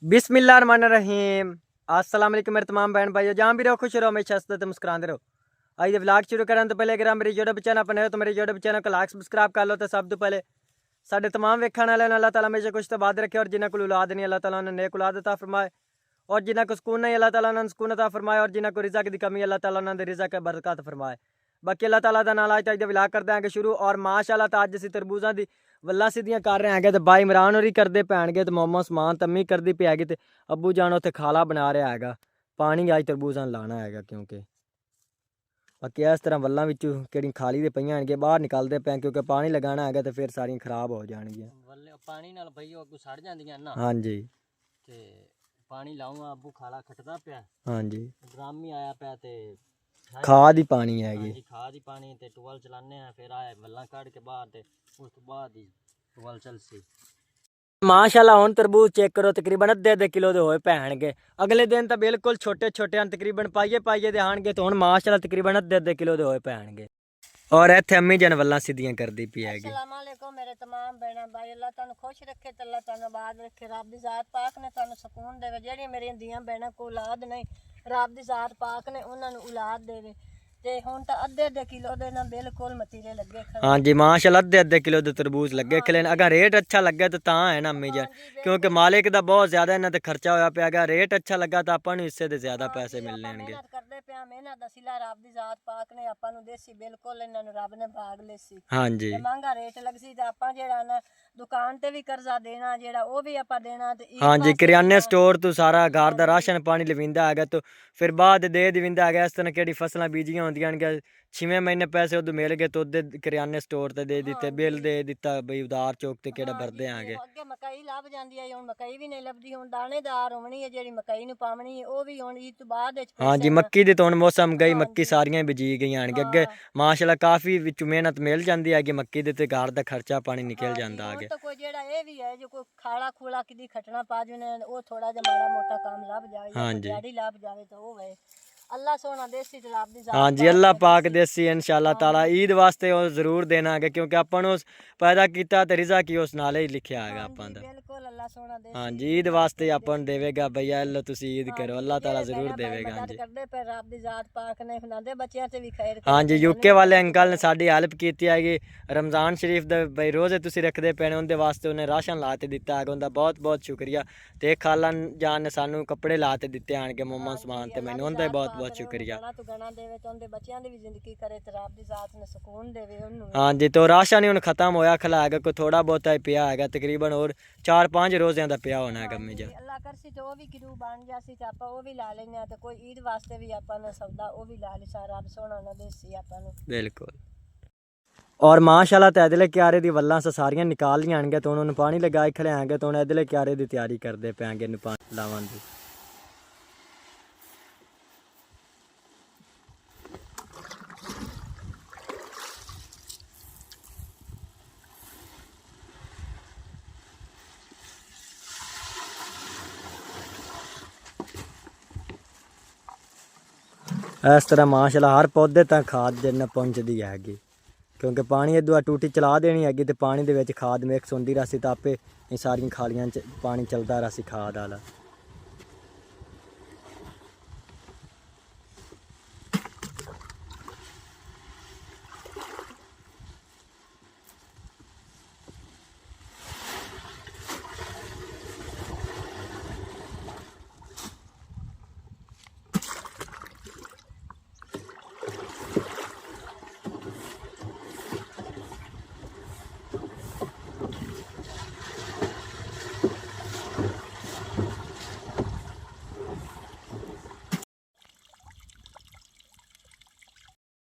बिस्मिल्लाहिर्रहमानिर्रहीम। अस्सलाम वालेकुम मेरे तमाम बहन भाइयों, जहाँ भी रहो खुश रहो, हमेशा हंसते मुस्कुराते रहो। आइए व्लॉग शुरू करें तो पहले अगर आप मेरे यूट्यूब चैनल पर नए हो तो मेरे यूट्यूब चैनल को लाइक सब्सक्राइब कर लो। तो सब तो पहले साढ़े तमाम वेखण वाले अल्लाह ताला हमेशा कुछ तो बाद रखे, और जिन्हें को औलाद नहीं अल्लाह ताला उन्हें नेक औलाद अता फरमाए, और जिन्हें को सुकून नहीं अल्लाह ताला उन्हें सुकून अता फरमाए, और जिन्हें को रिज़्क़ की कमी अल्लाह ताला उन्हें रिज़्क़ की बरकत फरमाए। बाकी अल्लाह ताला दा नाल आज तक व्लॉग कर देंगे शुरू। और माशाअल्लाह तो अज असीं तरबूजां दी वल्लां सीधियां कर रहे हैं। तो बाई इमरान होरी करते पैणगे, तो मोमो समान तम्मी करती पी हैगी, तो अब्बू जान उत्थे खाला बना रहा है। पानी अज तरबूजां लाना है क्योंकि बाकी इस तरह वल्लां विचों किहड़ी खाली दे पईयां होणगीआं बाहर निकलदे पे, क्योंकि पानी लगाना है तो फिर सारियां खराब हो जाणगीआं। पानी नाल भई अग्गू सड़ जांदियां ना। हाँ जी, ते पानी लाऊंगा अब्बू खाला खटदा पिया। हाँ जी, ड्रम ही आया पिया ते खाद ही पानी हैगी। जी खाद ही पानी ते टुवल चलाने हैं, फिर आए वल्लां कढ़ के बाहर ते उस तो बाद ही टुवल चलसी। माशाल्लाह हुण तरबूज चेक करो, तकरीबन अद्धे किलो दे होए पैणगे। अगले दिन तो बिल्कुल छोटे छोटे तकरीबन पाइए दे आणगे, तो हुण माशाल्लाह तकरीबन अद्धे किलो दे होए पैणगे। और इत्थे अम्मी जन वल्लां सीधियां करदी पई हैगी। अस्सलाम वालेकुम मेरे तमाम बहना भाई, अल्लाह तुहानू खुश रखे ते अल्लाह तुहानू आबाद रखे। रब दी जात पाक ने तुहानू सुकून देवे। जेहड़ियां मेरियां धीआं बहनां को औलाद नहीं, रब दी जात पाक ने उन्हां नू औलाद देवे। ते हुण तां अद्धे किलो दे ना बिल्कुल मतीरे लगे खड़े। हाँ जी माशाल्लाह अद्धे किलो दे तरबूज लगे खले। अगर रेट अच्छा लगे तो है ना अम्मी जान, क्योंकि मालिक दा बहुत ज्यादा इन्हां ते खर्चा होया पिया। अगर रेट अच्छा लगा तो आपां नू इससे ते ज्यादा पैसे मिलने। मेहनत करदे पिया, मेहनत दा सिला रब दी जात पाक ने आपां नू देसी बिल्कुल इन्हां नू रब ने भाग लेसी। हाँ जी, ते महंगा रेट लगसी ते आपां जेहड़ा ना दुकान ते भी कर्जा देना, जेहड़ा वो भी आपां देना। ते हाँ जी, किराने स्टोर तो सारा घर दा राशन पानी लविंदा है, तो फिर बाद दे दिंदा है। इस तरह केड़ी फसलां बीजियां होंदियां न, 6वें महीने पैसे उदू मिल गए तो उदे किराने स्टोर ते दे दिते, बिल दे दिता बई उधार चौक ते केड़ा भरदे आगे। अगे मकई लभ जांदी है, हुण मकई भी नहीं लभदी। हुण दानेदार होनी है जेहड़ी मकई नू पावनी है, वो भी हुण ईद तो बाद विच। हाँ जी, मक्की दी तो हुण मौसम गई, मक्की सारियां बिजी गईयां आणगे। अगे माशाल्लाह काफ़ी विच मेहनत मिल जांदी है मक्की दे, ते घर दा खर्चा पानी निकल जांदा आगे। तो कोई जेहड़ा ये भी है जो कोई खाला खूला किदी खटना पा जुने, वो थोड़ा जिहा माड़ा मोटा काम लभ जाए, हाँ जी, दिहाड़ी लभ जाए तो वो है। अल्लाह सोना देसी ते रब दी जात। हाँ जी, अल्लाह पाक देसी इंशाअल्लाह ताला ईद वास्ते वो जरूर देना है, क्योंकि अपन उस पैदा किया तो रिजा की उस नाले ही लिखा है अपन दा। बिल्कुल अल्लाह सोना देसी। हाँ जी, ईद वास्ते अपन देवेगा भैया, अल्लाह तुसी ईद करो, अल्लाह ताला जरूर देवेगा। हाँ जी, करदे पे रब दी जात पाक ने हुणां दे बच्चियां ते भी खैर। हाँ जी, यूके वाले अंकल ने साडी हेल्प की है। रमज़ान शरीफ दे बई रोज़े तुसी रखदे पे ने, उनके वास्ते उन्हें राशन ला के दिता है, उनका बहुत बहुत शुक्रिया। ते खाला जान ने सानू कपड़े ला के दिते आण के मोमो समान, ते मैनू उनका बहुत बहुत शुक्रिया। तू गणा देवे तो उनके बच्चियां दी भी जिंदगी करे, ते रब दी जात ने सुकून देवे उन्नू। हाँ जी, तो राशन ही हुण खत्म होया खला है, कोई थोड़ा बहुत ही पिया है, तकरीबन और 4-5 रोज़ियां दा पिया होना है अम्मी जी। अल्लाह करसी तो वो भी किरू बन जासी, ते आपां वो भी ला लेने, ते कोई ईद वास्ते भी आपां ने सौदा वो भी ला लिसा। रब सोना ना देसी आपां नू बिल्कुल। और माशाल्लाह तो इधले क्यारे दी वल्लां सारियां निकाल लियां आएंगे, तो उन्होंने पानी लगाए खड़े आएंगे, तो उन्हें इधले क्यारे दी तैयारी करते पे आएंगे पानी लावन दी। इस तरह माशाल्लाह हर पौधे तक खाद जिन्ना पहुँचती हैगी, क्योंकि पानी इधर टूटी चला देनी हैगी, तो पानी दे विच खाद मिक्स होंदी रसी, तो आपे ये सारियां खालियां पानी चलता रसी खाद वाला।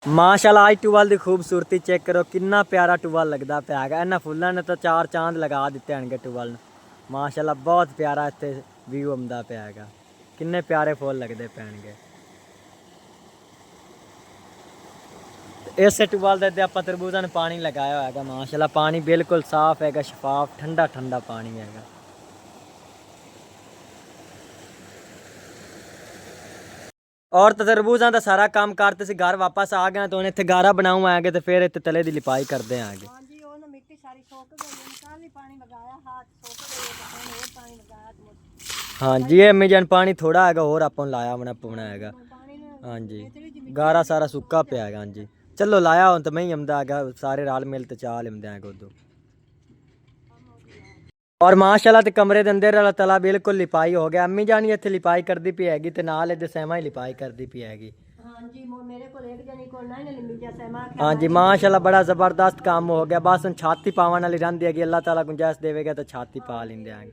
माशाल्लाह आज टूबल की खूबसूरती चेक करो, कितना प्यारा टूबल लगता पे है। इन्होंने फुलों ने तो 4 चांद लगा दिते हैं टूबल ने। माशाल्लाह बहुत प्यारा इतने व्यू आता पे है, किन्ने प्यारे फुल लगते पैणगे। इस टूबल के आप तरबूजा ने पानी लगाया है, माशाल्लाह पानी बिल्कुल साफ है, शफाफ ठंडा ठंडा पानी है। और तो तरबूजा का सारा काम करते घर वापस आ गए, तो उन्हें इतने गारा बनाऊ आएंगे, तो फिर इतने तले की लिपाई करते हैं आगे। ਵਿਚਾਰੀ ਸੁੱਕ ਗਈ ਉਹਨੇ ਕੱਲ ਹੀ ਪਾਣੀ ਲਗਾਇਆ ਹੱਥ ਸੁੱਕ ਗਈ ਤੇ ਹੁਣ ਹੋਰ ਪਾਣੀ ਲਗਾਇਆ ਤੇ ਹਾਂਜੀ ਇਹ ਅੰਮੀ ਜਾਨ ਪਾਣੀ ਥੋੜਾ ਹੈਗਾ ਹੋਰ ਆਪਾਂ ਨੂੰ ਲਾਇਆ ਹੋਣਾ ਪਉਣਾ ਹੈਗਾ ਪਾਣੀ ਨੇ ਹਾਂਜੀ ਗਾਰਾ ਸਾਰਾ ਸੁੱਕਾ ਪਿਆ ਹੈਗਾ ਹਾਂਜੀ ਚਲੋ ਲਾਇਆ ਹੁਣ ਤਾਂ ਮੈਂ ਹੀ ਆਉਂਦਾ ਹੈਗਾ ਸਾਰੇ ਰਲ ਮਿਲ ਤੇ ਚਾਹ ਲਿਮਦੇ ਹੈਗਾ ਉਦੋਂ ਔਰ ਮਾਸ਼ਾਅੱਲਾ ਤੇ ਕਮਰੇ ਦੇ ਅੰਦਰ ਵਾਲਾ ਤਲਾ ਬਿਲਕੁਲ ਲਿਪਾਈ ਹੋ ਗਿਆ ਅੰਮੀ ਜਾਨੀ ਇੱਥੇ ਲਿਪਾਈ ਕਰਦੀ ਪਈ ਹੈਗੀ ਤੇ ਨਾਲ ਇਹਦੇ ਸਹਿਮਾ ਹੀ ਲਿਪਾਈ ਕਰਦੀ ਪਈ ਹੈਗੀ ਹਾਂਜੀ ਮੇਰੇ ਕੋਲ ਇੱਕ ਜਣੀ ਕੋਲ ਨਹੀਂ ਨਾ ਲਿੰਬੀ ਜਿਹਾ ਸਹਿਮਾ ਹਾਂਜੀ ਮਾਸ਼ਾਅੱਲਾ ਬੜਾ ਜ਼ਬਰਦਸਤ ਕੰਮ ਹੋ ਗਿਆ ਬਸ ਹੁਣ ਛਾਤੀ ਪਾਵਣ ਵਾਲੀ ਰਹਿੰਦੀ ਹੈਗੀ ਅੱਲਾਹ ਤਾਲਾ ਗੁੰਜਾਇਸ਼ ਦੇਵੇਗਾ ਤਾਂ ਛਾਤੀ ਪਾ ਲੈਂਦੇ ਆਂਗੇ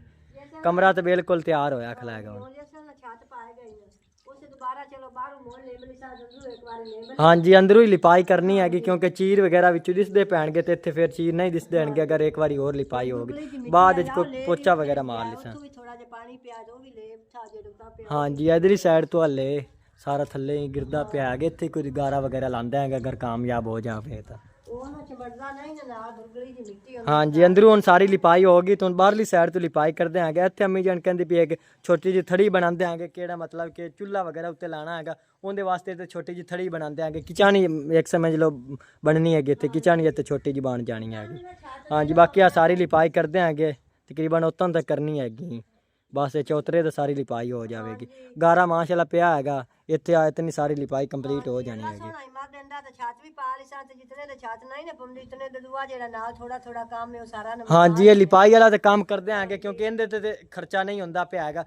ਕਮਰਾ ਤਾਂ ਬਿਲਕੁਲ ਤਿਆਰ ਹੋਇਆ ਖਲਾਏਗਾ ਹੁਣ ਛੱਤ ਪਾਏ ਗਈ ਨੇ ਉਸੇ ਦੁਬਾਰਾ ਚਲੋ ਬਾਹਰੋਂ ਮੋੜ ਲੈ ਬਲੀ ਸਾਹ ਜੰਦੂ ਇੱਕ ਵਾਰੀ ਲੈ ਹਾਂਜੀ ਅੰਦਰੋਂ ਹੀ ਲਿਪਾਈ ਕਰਨੀ ਹੈਗੀ ਕਿਉਂਕਿ ਚੀਰ ਵਗੈਰਾ ਵਿੱਚੋਂ ਦਿਸਦੇ ਪੈਣਗੇ ਤੇ ਇੱਥੇ ਫਿਰ ਚੀਰ ਨਹੀਂ ਦਿਸਦੇ ਹਣਗੇ ਅਗਰ ਇੱਕ ਵਾਰੀ ਹੋਰ ਲਿਪਾਈ ਹੋਗੀ ਬਾਅਦ ਵਿੱਚ ਕੋਈ ਪੋਚਾ ਵਗੈਰਾ ਮਾਰ ਲਿਸਾਂ ਵੀ ਥੋੜਾ ਜਿਹਾ ਪਾਣੀ ਪਿਆ ਦੋ ਵੀ ਲੈ ਥਾ ਜੇ ਡੁੱਬਦਾ ਪਿਆ ਹਾਂਜੀ ਇਧਰਲੀ ਸਾਈਡ ਤੋਂ ਹੱਲੇ ਸਾਰਾ ਥੱਲੇ ਹੀ ਗਿਰਦਾ ਪਿਆ ਹੈਗਾ ਇੱਥੇ ਕੋਈ ਗਾਰਾ ਵਗੈਰਾ ਲਾਂਦਾ ਹੈਗਾ ਅਗਰ ਕਾਮਯਾਬ ਹੋ ਜਾਵੇ ਤਾਂ ਉਹ ਨਾ ਚਮੜਦਾ ਨਹੀਂ ਨਾ ਦੁਰਗਲੀ ਦੀ ਮਿੱਟੀ ਹਾਂਜੀ ਅੰਦਰੋਂ ਹੁਣ ਸਾਰੀ ਲਿਪਾਈ ਹੋ ਗਈ ਤੋਂ ਬਾਹਰਲੀ ਸਾਈਡ ਤੋਂ ਲਿਪਾਈ ਕਰਦੇ ਆਂਗੇ ਇੱਥੇ ਅੰਮੀ ਜਾਨ ਕਹਿੰਦੀ ਪਈ ਹੈ ਕਿ ਛੋਟੀ ਜਿਹੀ ਥੜੀ ਬਣਾਉਂਦੇ ਆਂਗੇ ਕਿਹੜਾ ਮਤਲਬ ਕਿ ਚੁੱਲ੍ਹਾ ਵਗੈਰਾ ਉੱਤੇ ਲਾਣਾ ਹੈਗਾ ਉਹਦੇ ਵਾਸਤੇ ਤੇ ਛੋਟੀ ਜਿਹੀ ਥੜੀ ਬਣਾਉਂਦੇ ਆਂਗੇ ਕਿਚਾਣੀ ਇੱਕ ਸਮਝ ਲਓ ਬਣਨੀ ਹੈਗੀ ਇੱਥੇ ਕਿਚਾਣੀ ਇੱਥੇ ਛੋਟੀ ਜਿਹੀ ਬਣ ਜਾਣੀ ਹੈਗੀ ਹਾਂਜੀ ਬਾਕੀ ਆ ਸਾਰੀ ਲਿਪਾਈ ਕਰਦੇ ਆਂਗੇ ਤਕਰੀਬਨ ਉਤੋਂ ਤੱਕ ਕਰਨੀ ਹੈਗੀ ਬਸ ਇਹ ਚੌਤਰੇ ਤੇ ਸਾਰੀ ਲਿਪਾਈ ਹੋ ਜਾਵੇਗੀ ਗਾਰਾ ਮਾਸ਼ਾਅੱਲਾ ਪਿਆ ਹੈਗਾ ਇੱਥੇ ਆ ਇਤਨੀ ਸਾਰੀ ਲਿਪਾਈ ਕੰਪਲੀਟ ਹੋ ਜਾਣੀ ਹੈਗੀ ਹਾਂਜੀ ਇਹ ਲਿਪਾਈ ਵਾਲਾ ਤੇ ਕੰਮ ਕਰਦੇ ਆਂਗੇ ਕਿਉਂਕਿ ਇਹਦੇ ਤੇ ਖਰਚਾ ਨਹੀਂ ਹੁੰਦਾ ਪਿਆ ਹੈਗਾ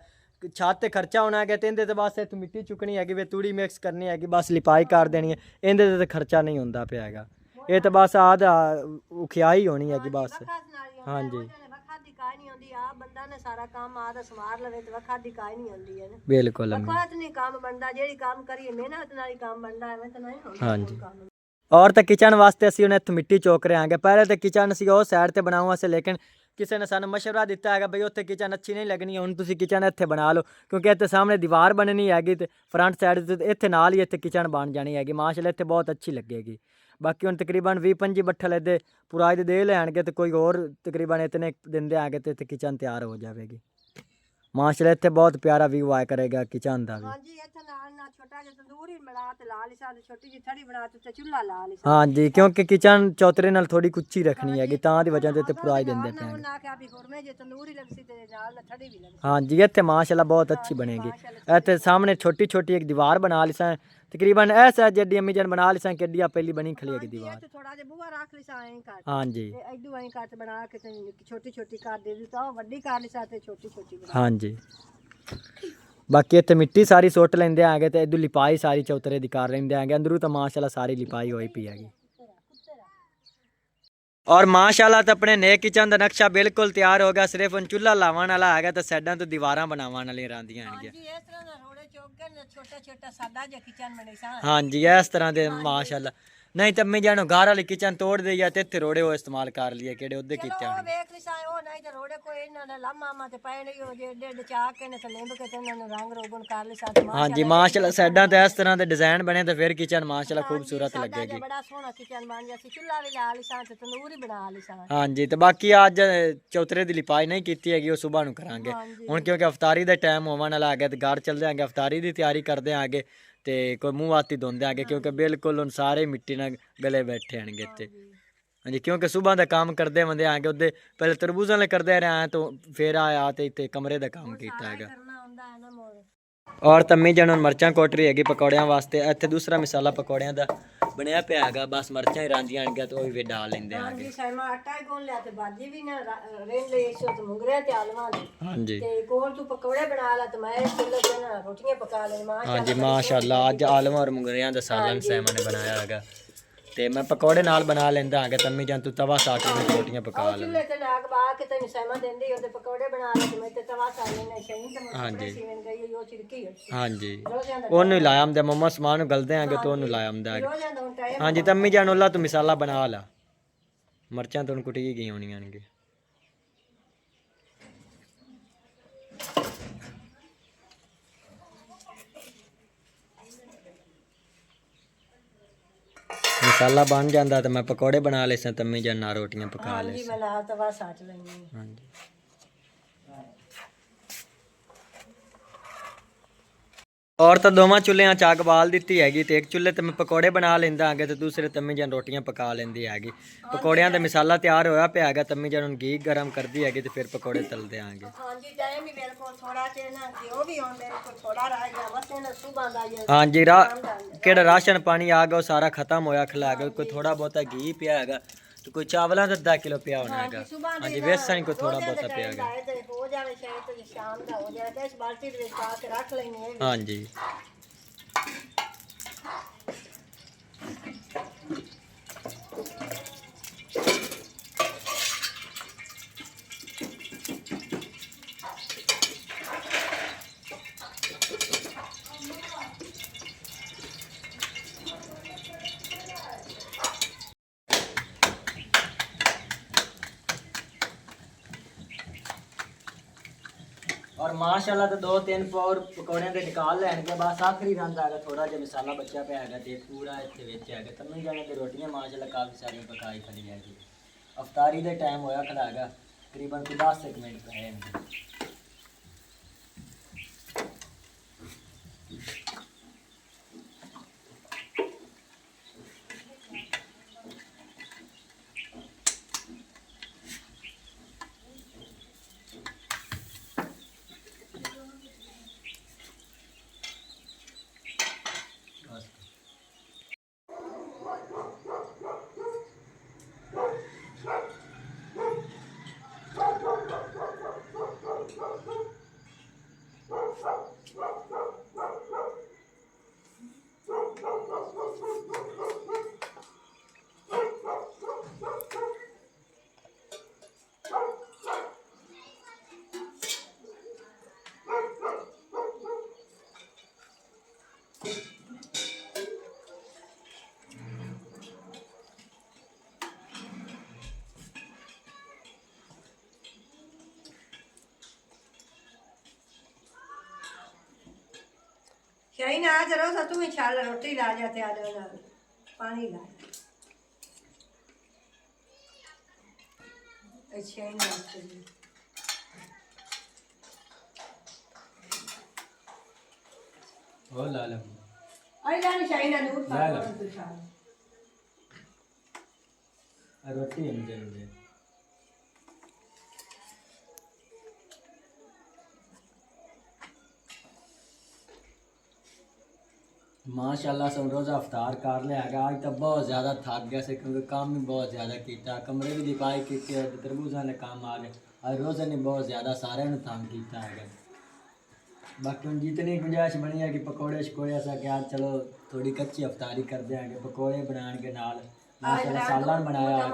ਛੱਤ ਤੇ ਖਰਚਾ ਹੋਣਾ ਹੈਗਾ ਤੇ ਇਹਦੇ ਤੇ ਬਸ ਇੱਥੇ ਮਿੱਟੀ ਚੁੱਕਣੀ ਹੈਗੀ ਵੇ ਤੂੜੀ ਮਿਕਸ ਕਰਨੀ ਹੈਗੀ ਬਸ ਲਿਪਾਈ ਕਰ ਦੇਣੀ ਹੈ ਇਹਦੇ ਤੇ ਖਰਚਾ ਨਹੀਂ ਹੁੰਦਾ ਪਿਆ ਹੈਗਾ ਇਹ ਤਾਂ ਬਸ ਆਦ ਉਖਿਆਈ ਹੋਣੀ ਹੈਗੀ ਬਸ ਹਾਂਜੀ ਬੰਦਾ ਨੇ ਸਾਰਾ ਕੰਮ ਆਦਾ ਸਮਾਰ ਲਵੇ ਤੇ ਵਖਾ ਦੀ ਕਾਈ ਨਹੀਂ ਹੁੰਦੀ ਹੈ ਨਾ ਬਿਲਕੁਲ ਵਖਾਤ ਨਹੀਂ ਕੰਮ ਬਣਦਾ ਜਿਹੜੀ ਕੰਮ ਕਰੀਏ ਮਿਹਨਤ ਨਾਲ ਹੀ ਕੰਮ ਬਣਦਾ ਐਵੇਂ ਤਾਂ ਨਹੀਂ ਹੁੰਦਾ ਹਾਂਜੀ ਔਰ ਤਾਂ ਕਿਚਨ ਵਾਸਤੇ ਅਸੀਂ ਹੁਣ ਇੱਥੇ ਮਿੱਟੀ ਚੋਕ ਰਹੇ ਆਂਗੇ ਪਹਿਲੇ ਤਾਂ ਕਿਚਨ ਸੀ ਉਹ ਸਾਈਡ ਤੇ ਬਣਾਉਂ ਅਸੀਂ ਲੇਕਿਨ ਕਿਸੇ ਨੇ ਸਾਨੂੰ ਮਸ਼ਵਰਾ ਦਿੱਤਾ ਹੈਗਾ ਬਈ ਉੱਥੇ ਕਿਚਨ ਅੱਛੀ ਨਹੀਂ ਲੱਗਣੀ ਹੁਣ ਤੁਸੀਂ ਕਿਚਨ ਇੱਥੇ ਬਣਾ ਲਓ ਕਿਉਂਕਿ ਇੱਥੇ ਸਾਹਮਣੇ ਦੀਵਾਰ ਬਣਨੀ ਹੈਗੀ ਤੇ ਫਰੰਟ ਸਾਈਡ ਤੇ ਇੱਥੇ ਨਾਲ ਹੀ ਇੱਥੇ ਕਿਚਨ ਬਣ ਜਾਣੀ ਹੈਗੀ ਮਾਸ਼ਾਅੱਲਾ ਇੱਥੇ ਬਹੁਤ ਅੱਛੀ ਲੱਗੇਗੀ ਬਾਕੀ ਹੁਣ ਤਕਰੀਬਨ 20-25 ਬੱਠਲ ਇਹਦੇ ਪੁਰਾਜ ਦੇ ਲੈਣਗੇ ਤੇ ਕੋਈ ਹੋਰ ਤਕਰੀਬਨ ਇਤਨੇ ਦਿੰਦੇ ਆਗੇ ਤੇ ਇੱਥੇ ਕਿਚਨ ਤਿਆਰ ਹੋ ਜਾਵੇਗੀ ਮਾਸ਼ਾਅੱਲਾ ਇੱਥੇ ਬਹੁਤ ਪਿਆਰਾ ਵਿਊ ਆਇਆ ਕਰੇਗਾ ਕਿਚਨ ਦਾ ਵੀ ਹਾਂਜੀ ਇੱਥੇ ਨਾਲ ਛੋਟਾ ਜਿਹਾ ਤੰਦੂਰ ਹੀ ਬਣਾ ਤੇ ਲਾ ਲਿਸਾ ਤੇ ਛੋਟੀ ਜਿਹੀ ਥੜੀ ਬਣਾ ਤੇ ਚੁੱਲ੍ਹਾ ਲਾ ਲਿਸਾ ਹਾਂਜੀ ਕਿਉਂਕਿ ਕਿਚਨ ਚੌਤਰੇ ਨਾਲ ਥੋੜੀ ਕੁੱਚੀ ਰੱਖਣੀ ਹੈਗੀ ਤਾਂ ਦੀ ਵਜ੍ਹਾ ਤੇ ਪੁਰਾਜ ਦਿੰਦੇ ਪਏ ਉਹਨਾਂ ਆਖਿਆ ਵੀ ਗੁਰਮੇ ਜੇ ਤੰਦੂਰ ਹੀ ਲੱਗਸੀ ਤੇ ਨਾਲ ਥੜੀ ਵੀ ਲੱਗਸੀ ਹਾਂਜੀ ਇੱਥੇ ਮਾਸ਼ਾਅੱਲਾ ਬਹੁਤ ਅੱਛੀ ਬਣੇਗੀ ਇੱਥੇ ਸਾਹਮਣੇ ਛੋਟੀ ਛੋਟੀ ਇੱਕ ਦੀਵਾਰ ਬਣਾ ਲਿਸਾ ਤਕਰੀਬਨ ਐਸਾ ਜੱਡੀ ਅਮੀ ਜਨ ਬਣਾ ਲਿਸਾ ਕਿੱਡੀ ਪਹਿਲੀ ਬਣੀ ਖਲੀ ਹੈਗੀ ਦੀਵਾਰ ਤੇ ਥੋੜਾ ਜਿਹਾ ਬੂਹਾ ਰੱਖ ਲਿਸਾ ਐਂ ਕਰ ਹਾਂਜੀ ਤੇ ਐਡੂ ਐਂ ਕੱਟ ਬਣਾ ਕੇ ਤੇ ਛੋਟੀ ਛੋਟੀ ਕਰ ਦੇ ਦਿੱਤਾ ਉਹ ਵੱਡੀ ਕਰ ਲਿਸਾ ਤੇ ਛੋਟੀ ਛੋਟੀ ਬਣਾ ਹਾਂਜੀ ਬਾਕੀ ਇੱਥੇ ਮਿੱਟੀ ਸਾਰੀ ਸੁੱਟ ਲੈਂਦੇ ਆਗੇ ਤੇ ਇਦੋਂ ਲਿਪਾਈ ਸਾਰੀ ਚੌਤਰੇ ਦੀ ਕਰ ਲੈਂਦੇ ਆਗੇ ਅੰਦਰੋਂ ਤਾਂ ਮਾਸ਼ਾਅੱਲਾ ਸਾਰੀ ਲਿਪਾਈ ਹੋਈ ਪਈ ਹੈਗੀ ਔਰ ਮਾਸ਼ਾਅੱਲਾ ਤਾਂ ਆਪਣੇ ਨਏ ਕਿਚਨ ਦਾ ਨਕਸ਼ਾ ਬਿਲਕੁਲ ਤਿਆਰ ਹੋ ਗਿਆ ਸਿਰਫ ਹੁਣ ਚੁੱਲ੍ਹਾ ਲਾਉਣ ਵਾਲਾ ਹੈਗਾ ਤੇ ਸਾਈਡਾਂ ਤੋਂ ਦੀਵਾਰਾਂ ਬਣਾਉਣ ਵਾਲੀਆਂ ਰਹਿੰਦੀਆਂ ਹੈਗੀਆਂ ਹਾਂਜੀ ਇਸ ਤਰ੍ਹਾਂ ਦਾ ਰੋੜੇ ਚੁੱਕ ਕੇ ਛੋਟਾ ਛੋਟਾ ਸਾਦਾ ਜਿਹਾ ਕਿਚਨ ਬਣੇ ਸਾ ਹਾਂਜੀ ਇਸ ਤਰ੍ਹਾਂ ਦੇ ਮਾਸ਼ਾਅੱਲਾ ਨਹੀਂ ਤਾਂ ਮੈਂ ਜਾਣੋ ਘਰ ਵਾਲੀ ਕਿਚਨ ਤੋੜ ਦੇ ਜਾਂ ਤੇ ਇੱਥੇ ਰੋੜੇ ਉਹ ਇਸਤੇਮਾਲ ਕਰ ਲਈਏ ਕਿਹੜੇ ਉਹਦੇ ਕੀਤੇ ਉਹ ਵੇਖ ਲਿਸਾ ਉਹ ਨਹੀਂ ਤੇ ਰੋੜੇ ਕੋਈ ਇਹਨਾਂ ਨੇ ਲਾਮਾ ਮਾ ਤੇ ਪੈ ਨਹੀਂ ਉਹ ਜੇ ਡੇ ਚਾ ਕੇ ਨੇ ਤੇ ਲਿੰਬ ਕੇ ਤੇ ਇਹਨਾਂ ਨੂੰ ਰੰਗ ਰੋਗਨ ਕਰ ਲਿਸਾ ਤੇ ਹਾਂਜੀ ਮਾਸ਼ਾਅੱਲਾ ਸਾਈਡਾਂ ਤੇ ਇਸ ਤਰ੍ਹਾਂ ਦੇ ਡਿਜ਼ਾਈਨ ਬਣੇ ਤੇ ਫਿਰ ਕਿਚਨ ਮਾਸ਼ਾਅੱਲਾ ਖੂਬਸੂਰਤ ਲੱਗੇਗੀ ਬੜਾ ਸੋਹਣਾ ਕਿਚਨ ਬਣ ਗਿਆ ਸੀ ਚੁੱਲ੍ਹਾ ਵੀ ਲਾ ਲਿਸਾ ਤੇ ਤੰਦੂਰ ਹੀ ਬਣਾ ਲਿਸਾ ਹਾਂਜੀ ਤੇ ਬਾਕੀ ਅੱਜ ਚੌਤਰੇ ਦੀ ਲਿਪਾਈ ਨਹੀਂ ਕੀਤੀ ਹੈਗੀ ਉਹ ਸਵੇਰ ਨੂੰ ਕਰਾਂਗੇ ਹੁਣ ਕਿਉਂਕਿ ਅਫਤਾਰੀ ਦਾ ਟਾਈਮ ਹੋਣ ਵਾਲਾ ਆ ਗਿਆ ਤੇ ਘਰ ਚੱਲਦੇ ਆਂਗੇ ਅਫਤਾਰੀ ਦੀ ਤਿਆਰੀ ਕਰਦੇ ਆਂਗੇ ਤੇ ਕੋਈ ਮੂੰਹ ਆਤੀ ਧੋਂਦੇ ਆਂਗੇ ਕਿਉਂਕਿ ਬਿਲਕੁਲ ਹੁਣ ਸਾਰੇ ਮਿੱਟੀ ਨਾਲ ਗਲੇ ਬੈਠੇ ਆਣਗੇ ਇੱਥੇ ਹਾਂਜੀ ਕਿਉਂਕਿ ਸਵੇਰ ਦਾ ਕੰਮ ਕਰਦੇ ਬੰਦੇ ਆਂਗੇ ਉਹਦੇ ਪਹਿਲੇ ਤਰਬੂਜ਼ਾਂ ਲੈ ਕਰਦੇ ਰਹੇ ਆਂ ਤੋਂ ਫਿਰ ਆਇਆ ਤੇ ਇੱਥੇ ਕਮਰੇ ਦਾ ਕੰਮ ਕੀਤਾ ਹੈਗਾ ਔਰ ਤੰਮੀ ਜਣ ਮਿਰਚਾਂ ਕੋਟ ਰਹੀ ਹੈਗੀ ਪਕੌੜਿਆਂ ਵਾਸਤੇ ਇੱਥੇ ਦੂਸਰਾ ਮਸਾਲਾ ਪਕੌੜਿਆਂ ਦਾ ਬਣਿਆ ਪਿਆ ਹੈਗਾ ਬਸ ਮਿਰਚਾਂ ਹੀ ਰਾਂਦੀਆਂ ਆਣਗੀਆਂ ਤੇ ਉਹ ਵੀ ਡਾਲ ਲੈਂਦੇ ਆਂਗੇ ਹਾਂਜੀ ਸਾਈਮਾ ਆਟਾ ਹੀ ਗੁੰਨ ਲਿਆ ਤੇ ਬਾਜੀ ਵੀ ਨਾ ਰੇਨ ਲਈ ਇਸ ਤੇ ਮੁੰਗਰਿਆਂ ਤੇ ਆਲੂਆਂ ਦੇ ਹਾਂਜੀ ਤੇ ਕੋਲ ਤੂੰ ਪਕੌੜੇ ਬਣਾ ਲਾ ਤੇ ਮੈਂ ਚੁੱਲ੍ਹੇ ਤੇ ਨਾ ਰੋਟੀਆਂ ਪਕਾ ਲੈ ਹਾਂਜੀ ਮਾਸ਼ਾਅੱਲਾ ਅੱਜ ਆਲੂ ਔਰ ਮੁੰਗਰਿਆਂ ਦਾ ਸਾਲਨ ਸੈਮਾ ਨੇ ਬਣਾਇਆ ਹੈਗਾ ਤੇ ਮੈਂ ਪਕੌੜੇ ਨਾਲ ਬਣਾ ਲੈਂਦਾ ਆਂਗਾ ਤੰਮੀ ਜਾਂ ਤੂੰ ਤਵਾ ਸਾਟ ਕੇ ਰੋਟੀਆਂ ਪਕਾ ਲੈ ਚੁੱਲ੍ਹੇ ਤੇ ਨਾਗ ਬਾ ਕੇ ਤੈਨੂੰ ਸੈਮਾ ਦਿੰਦੀ ਉਹਦੇ ਪਕੌੜੇ ਬਣਾ ਲੈ ਤੇ ਮੈਂ ਤੇ ਤਵਾ ਸਾਟ ਲੈਣਾ ਸ਼ਹੀਨ ਤੇ ਹਾਂਜੀ ਸੀਵਨ ਗਈ ਉਹ ਚਿੜਕੀ ਹਾਂਜੀ ਉਹਨੂੰ ਹੀ ਲਾਇਆ ਆਂਦਾ ਮੰਮਾ ਸਮਾਨ ਨੂੰ ਗਲਦੇ ਆਂਗੇ ਤੇ ਉਹਨੂੰ ਲਾਇਆ ਆਂਦਾ ਹਾਂਜੀ ਤੰਮੀ ਜਾਨ ਉਹਲਾ ਤੂੰ ਮਸਾਲਾ ਬਣਾ ਲਾ ਮਿਰਚਾਂ ਤੋਂ ਕੁੱਟੀ ਗਈ ਹੋਣੀਆਂ ਨੇ ਮਸਾਲਾ ਬਣ ਜਾਂਦਾ ਤੇ ਮੈਂ ਪਕੌੜੇ ਬਣਾ ਲਏ ਸਾਂ ਤੰਮੀ ਜਾਨ ਨਾਲ ਰੋਟੀਆਂ ਪਕਾ ਲਏ ਹਾਂਜੀ ਮੈਂ ਲਾ ਤਵਾ ਸਾਟ ਲੈਣੀ ਹਾਂਜੀ ਔਰ ਤਾਂ ਦੋਵਾਂ ਚੁੱਲ੍ਹਿਆਂ 'ਚ ਅੱਗ ਬਾਲ ਦਿੱਤੀ ਹੈਗੀ ਤੇ ਇੱਕ ਚੁੱਲ੍ਹੇ ਤੇ ਮੈਂ ਪਕੌੜੇ ਬਣਾ ਲੈਂਦਾ ਹੈਗਾ ਤੇ ਦੂਸਰੇ ਤੰਮੀ ਜਾਨ ਰੋਟੀਆਂ ਪਕਾ ਲੈਂਦੀ ਹੈਗੀ। ਪਕੌੜਿਆਂ ਦਾ ਮਸਾਲਾ ਤਿਆਰ ਹੋਇਆ ਪਿਆ ਹੈਗਾ, ਤੰਮੀ ਜਾਨ ਹੁਣ ਘੀ ਗਰਮ ਕਰਦੀ ਹੈਗੀ ਤੇ ਫਿਰ ਪਕੌੜੇ ਤਲਦੇ ਆਂਗੇ। ਹਾਂਜੀ ਟਾਈਮ ਵੀ ਮੇਰੇ ਕੋਲ ਥੋੜਾ ਜਿਹਾ ਨਾ ਘਿਓ ਵੀ ਹੁਣ ਮੇਰੇ ਕੋਲ ਥੋੜਾ ਰਹਿ ਗਿਆ ਬਸ ਇਹਨਾਂ ਸੁਬਾਹ ਦਾ ਹੀ ਹਾਂਜੀ ਕਿਹੜਾ ਰਾਸ਼ਨ ਪਾਣੀ ਆ ਗਿਆ ਉਹ ਸਾਰਾ ਖਤਮ ਹੋਇਆ ਖਲਾ ਗਿਆ। ਕੋਈ ਥੋੜਾ ਬਹੁਤਾ ਘੀ ਪਿਆ ਹੈਗਾ ਤੇ ਕੋਈ ਚਾਵਲਾਂ ਦਾ 10 ਕਿਲੋ ਪਿਆ ਹੋਣਾ ਹੈਗਾ। ਹਾਂਜੀ ਵੇਸਣ ਕੋਈ ਥੋੜਾ ਬਹੁਤਾ ਪਿਆ ਹੈਗਾ। ਹੋ ਜਾਵੇ ਸ਼ਾਇਦ ਤੇ ਸ਼ਾਮ ਦਾ ਹੋ ਜਾਵੇ ਤੇ ਇਸ ਬਾਲਟੀ ਦੇ ਵਿੱਚ ਪਾ ਕੇ ਰੱਖ ਲੈਣੀ ਹੈ। ਹਾਂਜੀ और माशाल्लाह तो 2-3 पावर पकौड़े के निकाल लैनगे बस आखिरी रंग आएगा थोड़ा जिहा मसाला बचा पे है ते पूरा इत्थे विच है तम्मी जाने की रोटियां माशाल्लाह काफ़ी सारी पकाई खड़ी है। अफतारी दे टाइम होया खड़ा है तकरीबन 10 मिनट पे है। शाहीन आ जरा सा तू इंशाल्लाह रोटी ला जाते आलू नाल पानी ला अच्छा ही ना हो ला ला आई जानी शाहीन नूर ला ला। तू शाल रोटी है मुझे माशाल्लाह सब रोज़ा अफ्तार कर लिया है। आज तो बहुत ज़्यादा थक गया से क्योंकि काम भी बहुत ज़्यादा किया, कमरे भी दिपाई की तरबूजा ने काम आ गए और रोज़े ने बहुत ज़्यादा सारे तंग किया है। बाकी हम जितनी गुंजाइश बनी है कि पकौड़े शकोड़े ऐसा कि आज चलो थोड़ी कच्ची अफ्तारी कर देंगे पकौड़े बनाने के नाल माशाल्लाह सालन बनाया है।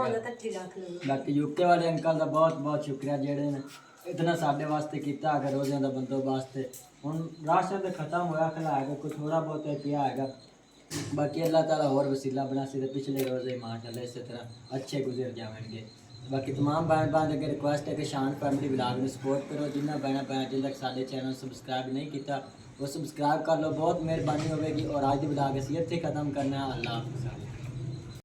बाकी यूके वाले अंकल का बहुत बहुत शुक्रिया जेड़े ने इतना साढ़े वास्ते किया है रोज़ियां का बंदोबस्त। हुण राशन तो खत्म होया खला है कोई थोड़ा बहुत पिया है। बाकी अल्लाह ताला होर वसीला बना सी पिछले रोज़े माशाल्लाह इस तरह अच्छे गुजर जाएंगे। बाकी तमाम भैन भाई अगर रिक्वेस्ट है कि शान फैमिली ब्लॉग में सपोर्ट करो। जिन्हें भैन भैन जिन तक साढ़े चैनल सबसक्राइब नहीं किया वो सबसक्राइब कर लो, बहुत मेहरबानी होगी। और आज की ब्लॉग असीं इत्थे खत्म करना है। अल्लाह हाफ़िज़।